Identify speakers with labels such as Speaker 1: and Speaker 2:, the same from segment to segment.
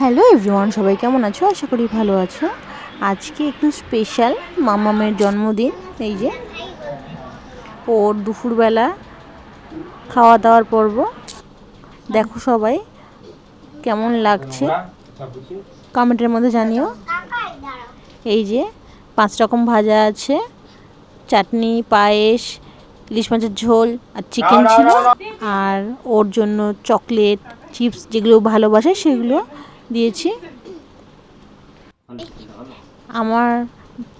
Speaker 1: Hello everyone, সবাই কেমন আছো? আশা করি ভালো আছো। আজকে একটু স্পেশাল মাম্মামের জন্মদিন। এই যে ওর দুপুরবেলা খাওয়া দাওয়ার পর্ব। দেখো সবাই কেমন লাগছে কমেন্টের মধ্যে জানিও। এই যে 5 রকম ভাজা আছে, চাটনি, পায়েস, ইলিশ মাছের ঝোল আর চিকেন ছিল। আর ওর জন্য চকলেট, চিপস যেগুলো ভালোবাসে সেগুলো দিয়েছি। আমার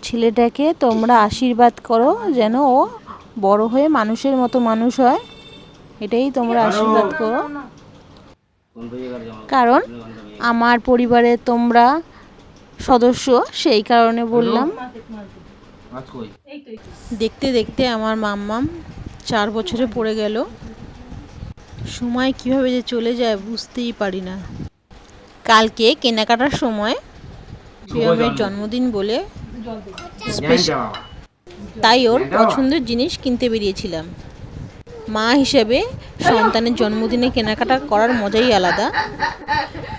Speaker 1: ছেলেটাকে তোমরা আশীর্বাদ করো যেন ও বড় হয়ে মানুষের মতো মানুষ হয়, এটাই তোমরা আশীর্বাদ করো। কারণ আমার পরিবারে তোমরা সদস্য, সেই কারণে বললাম। দেখতে দেখতে আমার মাম্মাম 4 বছরে পড়ে গেল। সময় কিভাবে যে চলে যায় বুঝতেই পারি না। কালকে কেনাকাটার সময় প্রিয়মের জন্মদিন বলে তাই ওর পছন্দের জিনিস কিনতে বেরিয়েছিলাম। মা হিসেবে সন্তানের জন্মদিনে কেনাকাটা করার মজাই আলাদা।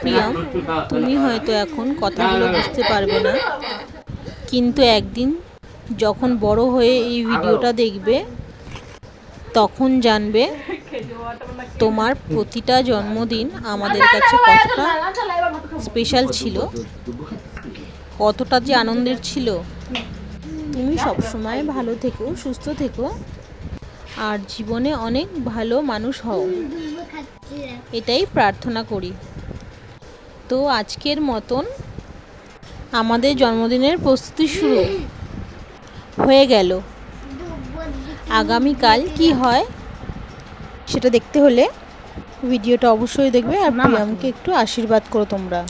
Speaker 1: প্রিয়ম, তুমি হয়তো এখন কথাগুলো বুঝতে পারবে না, কিন্তু একদিন যখন বড় হয়ে এই ভিডিওটা দেখবে তখন জানবে তোমার প্রতিটা জন্মদিন আমাদের কাছে কতটা স্পেশাল ছিল, কতটা যে আনন্দের ছিল। তুমি সবসময় ভালো থেকো, সুস্থ থেকো আর জীবনে অনেক ভালো মানুষ হও, এটাই প্রার্থনা করি। তো আজকের মতন আমাদের জন্মদিনের প্রস্তুতি শুরু হয়ে গেল। আগামীকাল কি হয় সেটা দেখতে হলে ভিডিওটা অবশ্যই দেখবে আর প্রিয়মকে একটু আশীর্বাদ করো তোমরা।